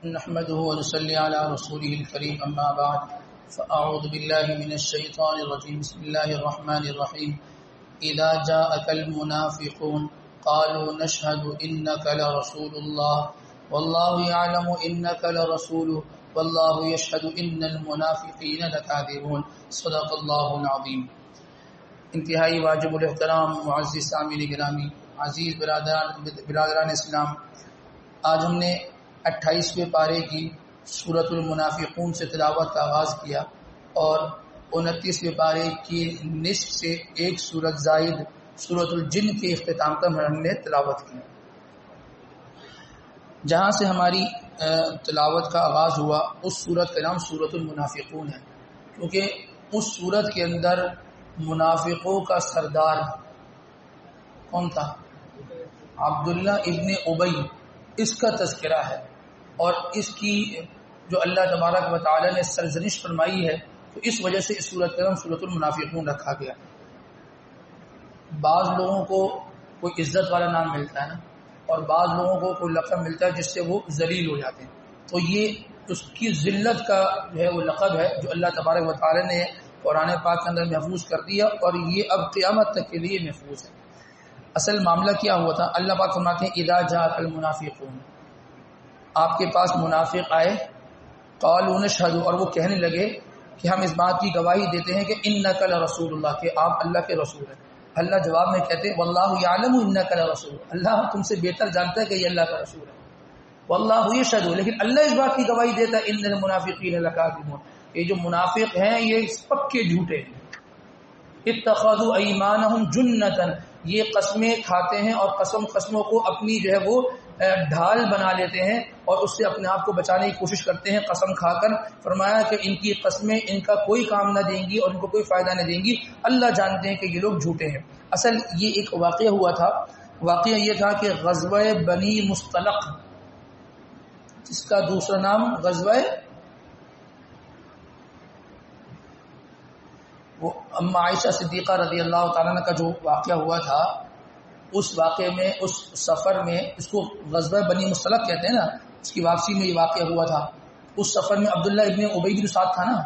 نحمده ونصلي على رسوله الكريم أما بعد فأعوذ بالله من الشيطان الرجيم بسم الله الرحمن الرحيم إذا جاءك المنافقون قالوا نشهد إنك لرسول الله والله يعلم إنك لرسوله والله يشهد إن المنافقين لكاذبون صدق الله العظيم۔ انتہائی واجب الاحترام معزز سامعین گرامی، عزیز برادران اسلام، آج ہم نے 28ویں پارے کی سورۃ المنافقون سے تلاوت کا آغاز کیا اور 29ویں پارے کی نصف سے ایک سورت زائد سورۃ الجن کے اختتام کا ہم نے تلاوت کی۔ جہاں سے ہماری تلاوت کا آغاز ہوا اس سورت کا نام سورۃ المنافقون ہے، کیونکہ اس سورت کے اندر منافقوں کا سردار کون تھا؟ عبداللہ ابن ابی، اس کا تذکرہ ہے، اور اس کی جو اللہ تبارک و تعالی نے سرزنش فرمائی ہے تو اس وجہ سے اس سورت کا نام سورۃ المنافقون رکھا گیا۔ بعض لوگوں کو کوئی عزت والا نام ملتا ہے نا، اور بعض لوگوں کو کوئی لقب ملتا ہے جس سے وہ ذلیل ہو جاتے ہیں، تو یہ اس کی ذلت کا جو ہے وہ لقب ہے جو اللہ تبارک و تعالی نے قرآن پاک کے اندر محفوظ کر دیا، اور یہ اب قیامت تک کے لیے محفوظ ہے۔ اصل معاملہ کیا ہوا تھا؟ اللہ پاک فرماتے ہیں اذا جاءک المنافقون، آپ کے پاس منافق آئے، قالوا نشہد، اور وہ کہنے لگے کہ ہم اس بات کی گواہی دیتے ہیں کہ انک لرسول اللہ، کہ آپ اللہ کے رسول ہیں۔ اللہ جواب میں کہتے ہیں واللہ یعلم انک لرسول، اللہ تم سے بہتر جانتا ہے کہ یہ اللہ کا رسول ہے۔ واللہ یشہد، لیکن اللہ اس بات کی گواہی دیتا ہے ان المنافقین لکاذبون، یہ جو منافق ہیں یہ پکے جھوٹے ہیں۔ اتخذوا ایمانہم جنتا، یہ قسمیں کھاتے ہیں اور قسموں کو اپنی جو ہے وہ ڈھال بنا لیتے ہیں اور اس سے اپنے آپ کو بچانے کی کوشش کرتے ہیں قسم کھا کر۔ فرمایا کہ ان کی قسمیں ان کا کوئی کام نہ دیں گی اور ان کو کوئی فائدہ نہ دیں گی، اللہ جانتے ہیں کہ یہ لوگ جھوٹے ہیں۔ اصل یہ ایک واقعہ ہوا تھا، واقعہ یہ تھا کہ غزوہ بنی مصطلق، جس کا دوسرا نام غزوہ وہ اما عائشہ صدیقہ رضی اللہ تعالیٰ عنہ کا جو واقعہ ہوا تھا، اس واقعے میں اس سفر میں، اس کو غزوہ بنی مصطلق کہتے ہیں نا، اس کی واپسی میں یہ واقعہ ہوا تھا۔ اس سفر میں عبداللہ ابن ابی بھی ساتھ تھا نا۔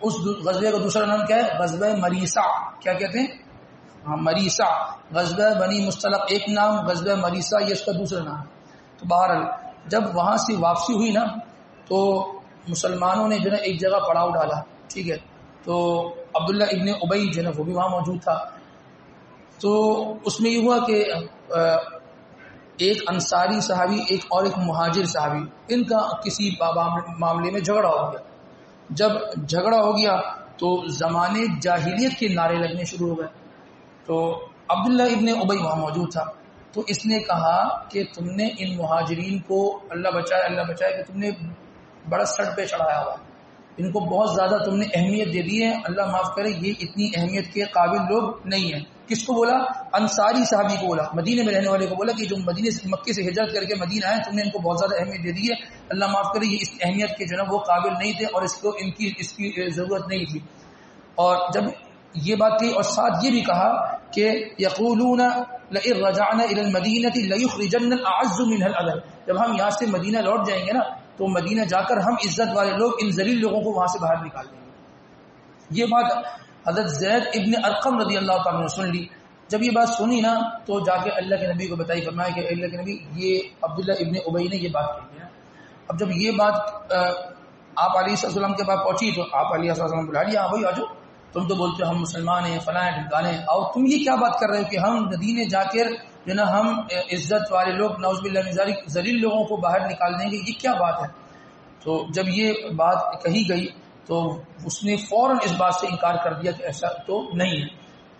اس غزوے کا دوسرا نام کیا ہے؟ غزوہ مریسا، کیا کہتے ہیں؟ ہاں مریسا۔ غزوہ بنی مصطلق ایک نام، غزوہ مریسا یہ اس کا دوسرا نام۔ تو بہرحال جب وہاں سے واپسی ہوئی نا تو مسلمانوں نے جو ہے ایک جگہ پڑاؤ ڈالا، ٹھیک ہے، تو عبداللہ ابن ابی جو ہے وہ بھی وہاں موجود تھا۔ تو اس میں یہ ہوا کہ ایک انصاری صحابی اور ایک مہاجر صحابی، ان کا کسی معاملے میں جھگڑا ہو گیا۔ جب جھگڑا ہو گیا تو زمانے جاہلیت کے نعرے لگنے شروع ہو گئے، تو عبداللہ ابن ابی وہاں موجود تھا۔ تو اس نے کہا کہ تم نے ان مہاجرین کو اللہ بچائے کہ تم نے بڑا سر پہ چڑھایا ہوا، ان کو بہت زیادہ تم نے اہمیت دے دی ہے، اللہ معاف کرے یہ اتنی اہمیت کے قابل لوگ نہیں ہیں۔ کس کو بولا؟ انصاری صحابی کو بولا، مدینے میں رہنے والے کو بولا کہ جو مدینے سے مکے سے ہجرت کر کے مدینہ آئے، تم نے ان کو بہت زیادہ اہمیت دے دی ہے، اللہ معاف کرے یہ اس اہمیت کے جو ہے وہ قابل نہیں تھے اور ان کی ضرورت نہیں تھی۔ اور جب یہ بات کہی اور ساتھ یہ بھی کہا کہ یقولون لئن رجعنا الى المدینۃ لیخرجن الاعز منها الاذل، جب ہم یہاں سے مدینہ لوٹ جائیں گے نا تو مدینہ جا کر ہم عزت والے لوگ ان ذلیل لوگوں کو وہاں سے باہر نکال دیں گے۔ یہ بات حضرت زید ابن ارقم رضی اللہ تعالیٰ نے سن لی۔ جب یہ بات سنی نا تو جا کے اللہ کے نبی کو بتائی، فرمایا کہ اللہ کے نبی یہ عبداللہ ابن ابی نے یہ بات کہی ہے۔ اب جب یہ بات آپ علیہ السلام کے پاس پہنچی تو آپ علیہ السلام بلا لیا، بھائی آجو، تم تو بولتے ہو ہم مسلمان ہیں، فلاں ڈھمکانے، آؤ تم یہ کیا بات کر رہے ہو کہ ہم مدینے جا کر جو نا ہم عزت والے لوگ نعوذ باللہ من ذالک ذلیل لوگوں کو باہر نکال دیں گے، یہ کیا بات ہے؟ تو جب یہ بات کہی گئی تو اس نے فوراً اس بات سے انکار کر دیا کہ ایسا تو نہیں ہے،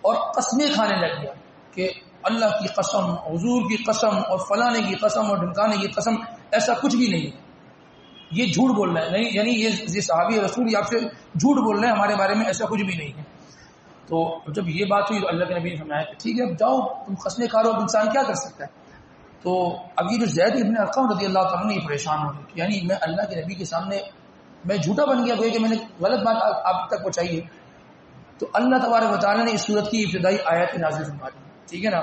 اور قسمیں کھانے لگ گیا کہ اللہ کی قسم، حضور کی قسم، اور فلانے کی قسم، اور ڈھمکانے کی قسم، ایسا کچھ بھی نہیں ہے، یہ جھوٹ بول رہا ہے، نہیں یعنی یہ صحابی رسول آپ سے جھوٹ بول رہے ہیں ہمارے بارے میں، ایسا کچھ بھی نہیں ہے۔ تو جب یہ بات ہوئی تو اللہ کے نبی نے فرمایا کہ ٹھیک ہے اب جاؤ، تم قسمیں کھا رہو، اب انسان کیا کر سکتا ہے۔ تو اب یہ جو زید ابن ارقم رضی اللہ تعالیٰ نے پریشان ہو گئے، یعنی میں اللہ کے نبی کے سامنے میں جھوٹا بن گیا، کہ میں نے غلط بات آپ تک پہنچائی ہے۔ تو اللہ تبارک و تعالیٰ نے اس صورت کی ابتدائی آیت نازل فرما دی، ٹھیک ہے نا،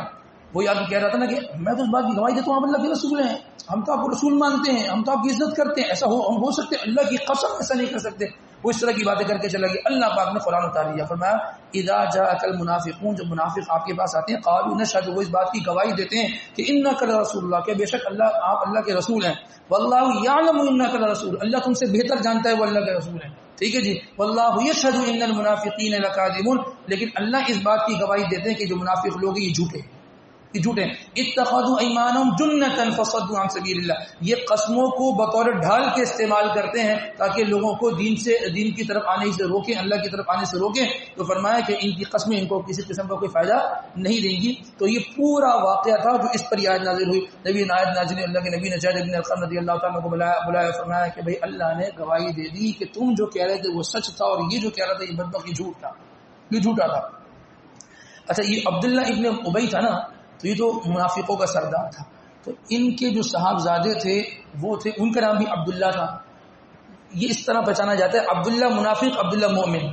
وہی آگے کہہ رہا تھا نا کہ میں تو اس بات کی گواہی دیتا ہوں آپ اللہ کے رسول ہیں، ہم تو آپ کو رسول مانتے ہیں، ہم تو آپ کی عزت کرتے ہیں، ایسا ہم ہو سکتے اللہ کی قسم ایسا نہیں کر سکتے. وہ اس طرح کی باتیں کر کے چلا گیا. اللہ پاک نے قرآن اتار دیا، فرمایا اذا جاءک المنافقون، جب منافق آپ کے پاس آتے ہیں، قالوا نشهد، وہ اس بات کی گواہی دیتے ہیں کہ انک لرسول اللہ، کہ بے شک اللہ آپ اللہ کے رسول ہیں. واللہ یعلم انک لرسول، اللہ تم سے بہتر جانتا ہے وہ اللہ کے رسول ہیں. ٹھیک ہے جی. واللہ یشهد ان المنافقین لکاذبون، لیکن اللہ اس بات کی گواہی دیتے ہیں کہ جو منافق لوگ ہیں یہ جھوٹے ہیں، یہ جھوٹے ہیں. اتخذوا ایمانهم جنۃ فصدوا عن سبیل اللہ، یہ قسموں کو بطور ڈھال کے استعمال کرتے ہیں تاکہ لوگوں کو دین کی طرف آنے سے روکیں، اللہ کی طرف آنے سے روکیں. تو فرمایا کہ ان کی قسمیں ان کو کسی قسم کا کوئی فائدہ نہیں دیں گی. تو یہ پورا واقعہ تھا جو اس پر یہ آیت نازل ہوئی. نبی آیت نازل ہوئی، اللہ کے نبی نے زید بن ارقم رضی اللہ تعالیٰ کو بلایا، فرمایا کہ بھائی اللہ نے گواہی دے دی کہ تم جو کہہ رہے تھے وہ سچ تھا، اور یہ جو کہہ رہا تھا یہ بدبخت یہ جھوٹ تھا، یہ جھوٹا تھا. اچھا یہ عبداللہ ابن ابی تھا نا، تو یہ تو منافقوں کا سردار تھا. تو ان کے جو صحابزادے تھے وہ تھے، ان کا نام بھی عبداللہ تھا. یہ اس طرح پہچانا جاتا ہے عبداللہ منافق عبداللہ مومن،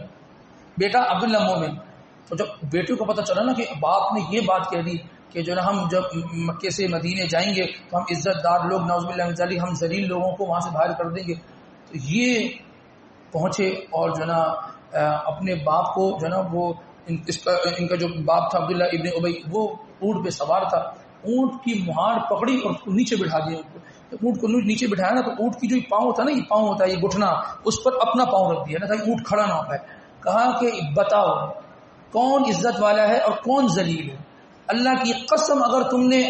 بیٹا عبداللہ مومن. تو جب بیٹے کو پتہ چلا نا کہ باپ نے یہ بات کہہ دی کہ جو نا ہم جب مکے سے مدینے جائیں گے تو ہم عزت دار لوگ نعوذ باللہ من ذالک ہم ذلیل لوگوں کو وہاں سے باہر کر دیں گے، تو یہ پہنچے اور جو نا اپنے باپ کو جو نا وہ ان کا جو باپ تھا عبداللہ ابن ابی، وہ اونٹ پہ سوار تھا، اونٹ کی مہار پکڑی اور اس کو نیچے بٹھا دیا. اونٹ کو نیچے بٹھایا نا تو اونٹ کی جو پاؤں تھا نا، یہ پاؤں ہوتا ہے یہ گھٹنا، اس پر اپنا پاؤں رکھ دیا نا تاکہ اونٹ کھڑا نہ ہو پائے. کہا کہ بتاؤ کون عزت والا ہے اور کون ذلیل ہے. اللہ کی قسم اگر تم نے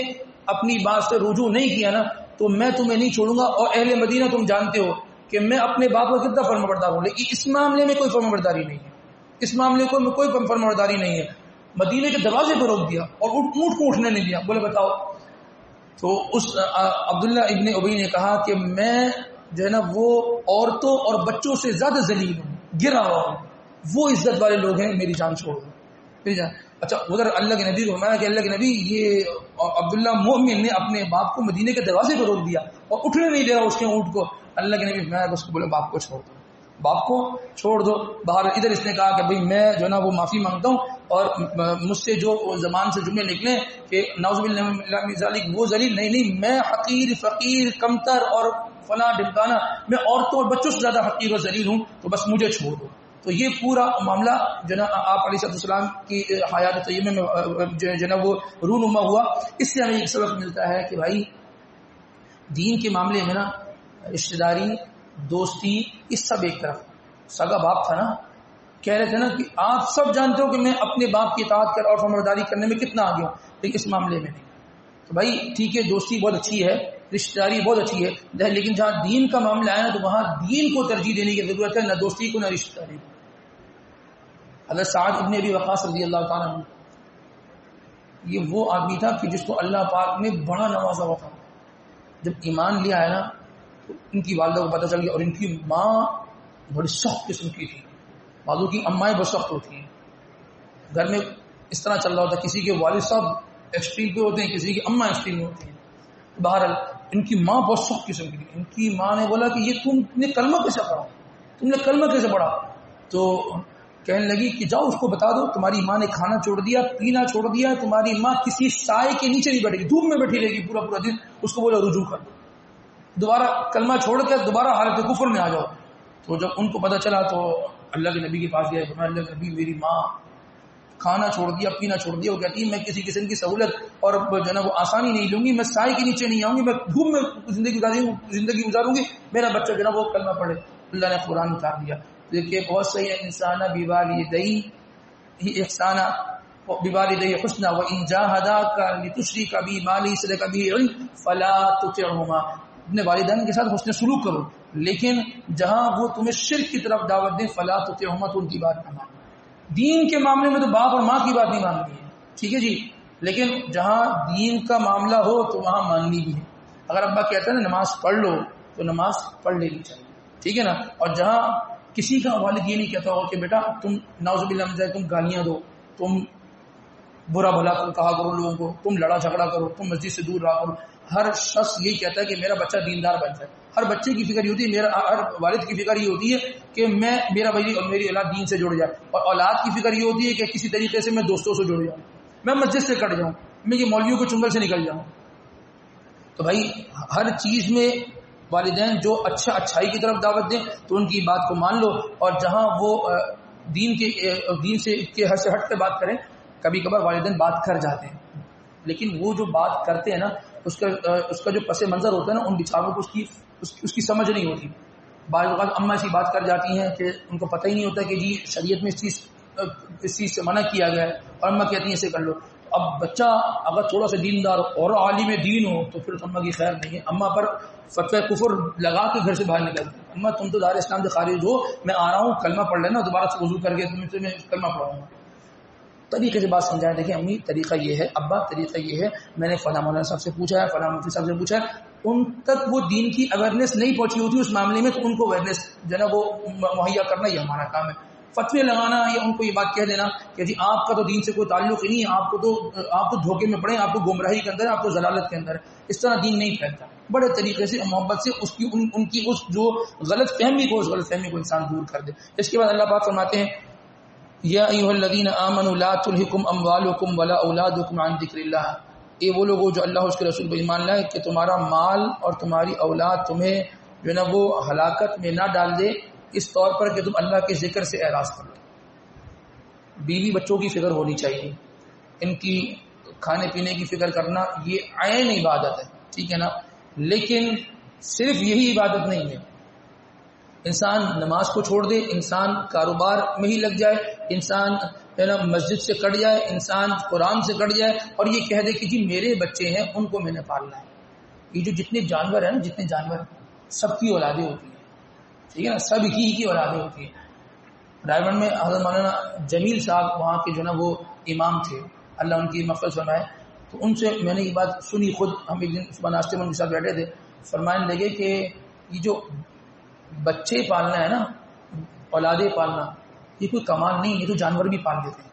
اپنی بات سے رجوع نہیں کیا نا تو میں تمہیں نہیں چھوڑوں گا. اور اہل مدینہ تم جانتے ہو کہ میں اپنے باپ کو کتنا فرمانبردار ہوں، لیکن اس معاملے میں کوئی فرمانبرداری نہیں ہے، اس معاملے کو کوئی فرمانبرداری نہیں ہے. مدینے کے دروازے پہ روک دیا اور اونٹ کو اٹھنے نہیں دیا. بولے بتاؤ. تو اس عبداللہ ابن ابی نے کہا کہ میں جو ہے نا وہ عورتوں اور بچوں سے زیادہ ذلیل ہوں، گرا ہوا ہوں، وہ عزت والے لوگ ہیں، میری جان چھوڑ دو، میری جان. اچھا ادھر اللہ کے نبی کو فرمایا کہ اللہ کے نبی یہ عبداللہ مومن نے اپنے باپ کو مدینے کے دروازے پہ روک دیا اور اٹھنے نہیں دے رہا اس کے اونٹ کو. اللہ کے نبی فرمایا اس کو بولے باپ کو چھوڑ دو، باپ کو چھوڑ دو. باہر ادھر اس نے کہا کہ بھئی میں جو ہے نا وہ معافی مانگتا ہوں اور مجھ سے جو زبان سے جملے نکلے کہ نعوذ باللہ من ذالک وہ ذلیل نہیں، میں حقیر فقیر کمتر اور فلاں ڈمکانا، میں عورتوں اور بچوں سے زیادہ حقیر اور ذلیل ہوں، تو بس مجھے چھوڑ دو. تو یہ پورا معاملہ جو نا آپ علیہ السلام کی حیات طیبہ میں جو نا وہ رونما ہوا. اس سے ہمیں ایک سبق ملتا ہے کہ بھائی دین کے معاملے میں نا رشتہ داری دوستی یہ سب ایک طرف. سگا باپ تھا نا، کہہ رہے تھے نا کہ آپ سب جانتے ہو کہ میں اپنے باپ کی اطاعت کر اور فرمانبرداری کرنے میں کتنا آگے ہوں، لیکن اس معاملے میں نہیں. تو بھائی ٹھیک ہے دوستی بہت اچھی ہے، رشتہ داری بہت اچھی ہے، لیکن جہاں دین کا معاملہ ہے نا تو وہاں دین کو ترجیح دینے کی ضرورت ہے، نہ دوستی کو نہ رشتہ داری کو. حضرت سعد ابن ابی وقاص رضی اللہ تعالیٰ عنہ یہ وہ آدمی تھا کہ جس کو اللہ پاک نے بڑا نوازا ہوا تھا. جب ایمان لیا ہے نا تو ان کی والدہ کو پتہ چل گیا، اور ان کی ماں بڑی سخت قسم کی تھی. بعضوں کی امائیں بہت سخت ہوتی ہیں، گھر میں اس طرح چل رہا ہوتا ہے، کسی کے والد صاحب ایکسٹریم پہ ہوتے ہیں، کسی کی اماں ایکسٹریم میں ہوتی ہیں. بہرحال ان کی ماں بہت سخت قسم کی تھی. ان کی ماں نے بولا کہ یہ تم نے کلمہ کیسے پڑھا، تم نے کلمہ کیسے پڑھا؟ تو کہنے لگی کہ جاؤ اس کو بتا دو تمہاری ماں نے کھانا چھوڑ دیا، پینا چھوڑ دیا، تمہاری ماں کسی سائے کے نیچے نہیں بیٹھے گی، دھوپ میں بیٹھی رہے گی پورا دن. اس کو بولا رجوع کر دو، دوبارہ کلمہ چھوڑ کے دوبارہ حالت کفر میں آ جاؤ. تو جب ان کو پتہ چلا تو اللہ کے نبی کے پاس گئے. اللہ کے نبی میری ماں کھانا چھوڑ دیا، پینا چھوڑ دیا، وہ کہتی ہے میں کسی قسم کی سہولت اور جو ہے نا وہ آسانی نہیں لوں گی، میں سائے کے نیچے نہیں آؤں گی، میں دھوپ میں زندگی گزاروں گی، میرا بچہ جو ہے نا وہ کلمہ پڑھے. اللہ نے قرآن اتار دیا. دیکھیے بہت صحیح ہے، انسان بوالدیہ احسانا بوالدیہ حسنا وان جاہداک لتشرک بی ما لیس لک به علم فلا تطعهما. اپنے والدین کے ساتھ حسن سلوک کرو، لیکن جہاں وہ تمہیں شرک کی طرف دعوت دیں فلا تطعهما، تو ان کی بات نہ مانو. دین کے معاملے میں تو باپ اور ماں کی بات نہیں ماننی ہے، ٹھیک ہے جی، لیکن جہاں دین کا معاملہ ہو تو وہاں ماننی بھی ہے. اگر ابا کہتا ہے نا نماز پڑھ لو تو نماز پڑھ لینی چاہیے، ٹھیک ہے نا. اور جہاں کسی کا والد یہ نہیں کہتا ہو کہ بیٹا تم نعوذ باللہ من ذالک تم گالیاں دو، تم برا بھلا کہا کرو لوگوں کو، تم لڑا جھگڑا کرو، تم مسجد سے دور رہا کرو. ہر شخص یہی کہتا ہے کہ میرا بچہ دیندار بن جائے. ہر بچے کی فکر یہ ہوتی ہے، ہر والد کی فکر یہ ہوتی ہے کہ میرا بھائی اور میری اولاد دین سے جڑ جائے، اور اولاد کی فکر یہ ہوتی ہے کہ کسی طریقے سے میں دوستوں سے جڑ جاؤں، میں مسجد سے کٹ جاؤں. میں یہ مولویوں کے چنگل سے نکل جاؤں. تو بھائی ہر چیز میں والدین جو اچھائی کی طرف دعوت دیں تو ان کی بات کو مان لو, اور جہاں وہ دین سے ہٹ کے بات کریں. کبھی کبھار والدین بات کر جاتے ہیں, لیکن وہ جو بات کرتے ہیں نا اس کا جو پس منظر ہوتا ہے نا, ان بیچاروں کو اس کی سمجھ نہیں ہوتی. بعض اوقات اماں ایسی بات کر جاتی ہیں کہ ان کو پتہ ہی نہیں ہوتا کہ جی شریعت میں اس چیز سے منع کیا گیا ہے, اور اماں کہتی ہیں اسے کر لو. اب بچہ اگر تھوڑا سا دیندار اور عالم دین ہو تو پھر اماں کی خیر نہیں ہے. اماں پر فتوی کفر لگا کے گھر سے باہر نکلتے ہیں. اماں تم تو دار اسلام سے خارج ہو, میں آ رہا ہوں, کلمہ پڑھ لینا, دوبارہ سے وضو کر کے تمہیں کلمہ پڑھاؤں گا. طریقے سے بات سمجھائیں. دیکھیں امی طریقہ یہ ہے, ابا طریقہ یہ ہے, میں نے فلاں مولانا صاحب سے پوچھا ہے, فلاں مفتی صاحب سے پوچھا ہے. ان تک وہ دین کی اویئرنیس نہیں پہنچی ہوتی اس معاملے میں, تو ان کو اویئرنیس جو ہے نا وہ مہیا کرنا یہ ہمارا کام ہے. فتوی لگانا یا ان کو یہ بات کہہ دینا کہ جی آپ کا تو دین سے کوئی تعلق ہی نہیں ہے, آپ تو دھوکے میں پڑے, آپ کو گمراہی کے اندر ہے, آپ تو ضلالت کے اندر ہے, اس طرح دین نہیں پھیلتا. بڑے طریقے سے محبت سے ان کی اس جو غلط فہمی کو انسان دور کر دے. اس کے بعد اللہ پاک فرماتے ہیں یا ایھا الذین آمنوا لا تلھکم اموالکم ولا اولادکم عن ذکر اللہ. یہ وہ لوگ جو اللہ اس کے رسول پر ایمان لائے کہ تمہارا مال اور تمہاری اولاد تمہیں جو ہے نا وہ ہلاکت میں نہ ڈال دے, اس طور پر کہ تم اللہ کے ذکر سے اعراض کرو. بیوی بچوں کی فکر ہونی چاہیے, ان کی کھانے پینے کی فکر کرنا یہ عین عبادت ہے, ٹھیک ہے نا. لیکن صرف یہی عبادت نہیں ہے. انسان نماز کو چھوڑ دے, انسان کاروبار میں ہی لگ جائے, انسان مسجد سے کٹ جائے, انسان قرآن سے کٹ جائے, اور یہ کہہ دے کہ جی میرے بچے ہیں ان کو میں نے پالنا ہے. یہ جو جتنے جانور ہیں نا, جتنے جانور سب کی اولادیں ہوتی ہیں, ٹھیک ہے نا, سب کی اولادیں ہوتی ہیں. رائے میں حضرت مولانا جمیل صاحب وہاں کے جو نا وہ امام تھے, اللہ ان کی مغفرت فرمائے. تو ان سے میں نے یہ بات سنی خود. ہم ایک دن صبح ناشتے میں ان کے ساتھ بیٹھے تھے, فرمانے لگے کہ یہ جو بچے پالنا ہے نا, اولادیں پالنا, یہ کوئی کمال نہیں, یہ تو جانور بھی پال دیتے ہیں,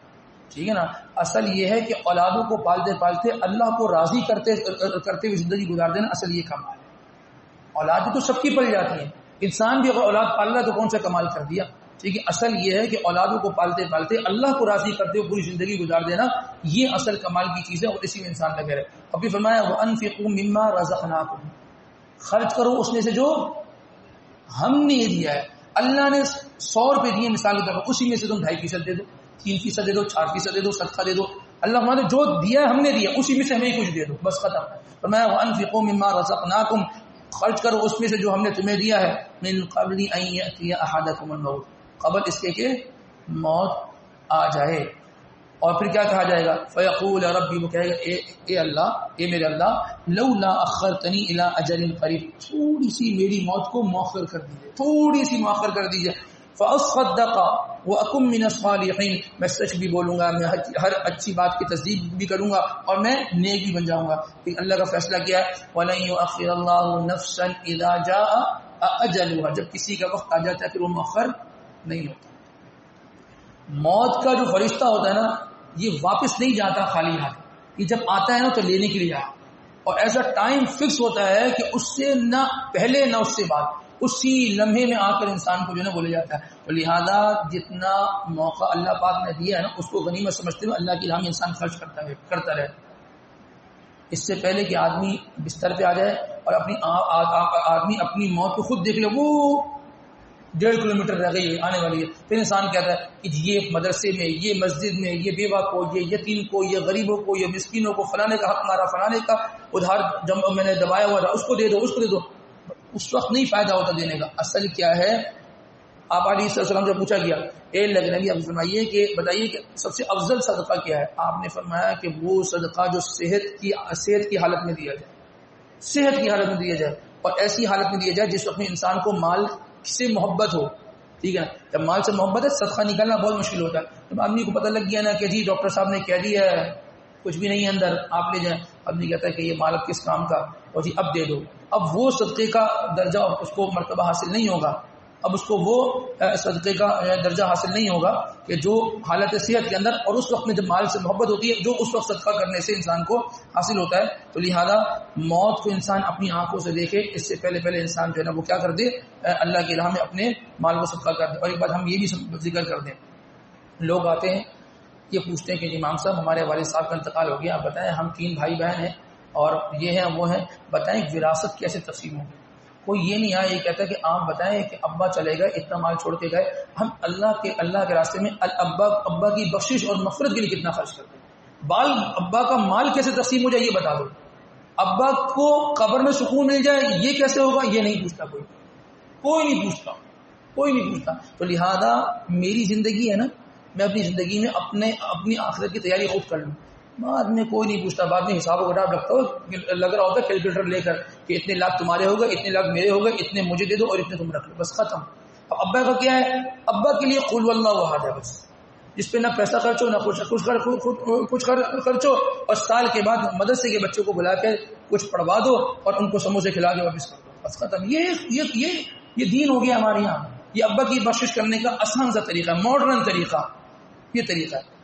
ٹھیک ہے نا. اصل یہ ہے کہ اولادوں کو پالتے پالتے اللہ کو راضی کرتے ہوئے زندگی گزار دینا, اصل یہ کمال ہے. اولادیں تو سب کی پل جاتی ہیں, انسان بھی اگر اولاد پال رہا ہے تو کون سا کمال کر دیا, ٹھیک ہے. اصل یہ ہے کہ اولادوں کو پالتے پالتے اللہ کو راضی کرتے ہوئے پوری زندگی گزار دینا, یہ اصل کمال کی چیز ہے, اور اسی میں انسان لگے رہے. ابھی فرمایا وَأَنفِقُوا مِمَّا رَزَقْنَاكُمْ, خرچ کرو اس میں سے جو ہم نے دیا ہے. اللہ نے 100 روپے دیے مثال کے طور پر, اسی میں سے تم 2.5% دے دو, 3% دے دو, 4% دے دو, صدقہ دے دو. اللہ ہمارے جو دیا ہے ہم نے دیا, اسی میں سے ہمیں کچھ دے دو, بس ختم. فرمایا وَأَنفِقُوا مِمَّا رَزَقْنَاكُمْ, خرچ کرو اس میں سے جو ہم نے تمہیں دیا ہے, مِن قَبْلِ أَن يَأْتِيَ أَحَدَكُمُ الْمَوْتُ, قبل اس کے کہ موت آ جائے. اور پھر کیا کہا جائے گا, فیقول ربی, وہ کہے گا اے اللہ, اے میرے اللہ, لولا اخرتنی الی اجل قریب, تھوڑی سی میری موت کو مؤخر کر دیجیے, تھوڑی سی مؤخر کر دیجیے. فاصدق واکن من الصالحین, میں سچ بھی بولوں گا, میں ہر اچھی بات کی تصدیق بھی کروں گا, اور میں نیک بھی بن جاؤں گا. اللہ کا فیصلہ کیا ہے, ولن یؤخر اللہ نفسا اذا جاء اجلها, جب کسی کا وقت آ جاتا ہے پھر وہ مؤخر نہیں ہوتا. موت کا جو فرشتہ ہوتا ہے نا, یہ واپس نہیں جاتا خالی ہاتھ, یہ جب آتا ہے نا تو لینے کے لیے آتا, اور ایسا ٹائم فکس ہوتا ہے کہ اس سے نہ پہلے نہ اس سے بعد, اسی لمحے میں آ کر انسان کو جو ہے نا بولے جاتا ہے. تو لہذا جتنا موقع اللہ پاک نے دیا ہے نا, اس کو غنیمت سمجھتے ہوئے اللہ کی راہ میں انسان خرچ کرتا رہے. اس سے پہلے کہ آدمی بستر پہ آ جائے اور آدمی اپنی موت کو خود دیکھ لے, وہ 1.5 کلومیٹر رہ گئی ہے, آنے والی ہے, پھر انسان کہتا ہے کہ یہ مدرسے میں, یہ مسجد میں, یہ بیوہ کو, یہ یتیم کو, یہ غریبوں کو, یہ مسکینوں کو, فلانے کا حق مارا, فلانے کا ادھار میں نے دبایا ہوا تھا, اس کو دے دو, اس کو دے دو. اس وقت نہیں فائدہ ہوتا دینے کا. اصل کیا ہے, آپ علیہ السلام سے پوچھا گیا, اے نبی آپ فرمائیے کہ بتائیے کہ سب سے افضل صدقہ کیا ہے. آپ نے فرمایا کہ وہ صدقہ جو صحت کی حالت میں دیا جائے, صحت کی حالت میں دیا جائے, اور ایسی حالت میں دیا جائے جس وقت میں انسان کو مال سے محبت ہو, ٹھیک ہے. جب مال سے محبت ہے, صدقہ نکالنا بہت مشکل ہوتا ہے. جب آدمی کو پتہ لگ گیا نا کہ جی ڈاکٹر صاحب نے کہہ دیا ہے کچھ بھی نہیں ہے اندر, آپ لے جائیں, آدمی کہتا ہے کہ یہ مال اب کس کام کا, اور جی اب دے دو. اب وہ صدقے کا درجہ اس کو مرتبہ حاصل نہیں ہوگا, اب اس کو وہ صدقے کا درجہ حاصل نہیں ہوگا کہ جو حالت صحت کے اندر, اور اس وقت میں جب مال سے محبت ہوتی ہے جو اس وقت صدقہ کرنے سے انسان کو حاصل ہوتا ہے. تو لہذا موت کو انسان اپنی آنکھوں سے دیکھے, اس سے پہلے انسان جو ہے نا وہ کیا کر دے, اللہ کی راہ میں اپنے مال کو صدقہ کر دے. اور ایک بات ہم یہ بھی ذکر کر دیں, لوگ آتے ہیں یہ پوچھتے ہیں کہ امام صاحب ہمارے والد صاحب کا انتقال ہو گیا، آپ بتائیں ہم 3 بھائی بہن ہیں اور یہ ہیں وہ ہیں، بتائیں وراثت کیسے تقسیم ہوگی؟ کوئی یہ نہیں آیا یہ کہتا کہ آپ بتائیں کہ ابا چلے گئے اتنا مال چھوڑ کے گئے، ہم اللہ کے راستے میں ابا کی بخشش اور مغفرت کے لیے کتنا خرچ کرتے ہیں، ابا کا مال کیسے تقسیم ہو جائے یہ بتا دو، ابا کو قبر میں سکون مل جائے یہ کیسے ہوگا، یہ نہیں پوچھتا کوئی نہیں پوچھتا۔ تو لہذا میری زندگی ہے نا، میں اپنی زندگی میں اپنی آخرت کی تیاری خود کر لوں، بعد میں کوئی نہیں پوچھتا، بعد میں حساب و کتاب لگ رہا ہوتا ہے کیلکولیٹر لے کر کہ اتنے لاکھ تمہارے ہو گئے، اتنے لاکھ میرے ہو گئے، اتنے مجھے دے دو اور اتنے تم رکھ لو، بس ختم۔ اب ابا کا کیا ہے؟ ابا کے لیے قل واللہ احد ہے بس، جس پہ نہ پیسہ خرچو نہ کچھ خرچو، اور سال کے بعد مدرسے کے بچوں کو بلا کے کچھ پڑھوا دو اور ان کو سموسے کھلا کے واپس کر دو، بس ختم۔ یہ دین ہو گیا ہمارے یہاں، یہ ابا کی بخشش کرنے کا آسان سا طریقہ ہے، ماڈرن طریقہ، یہ طریقہ ہے۔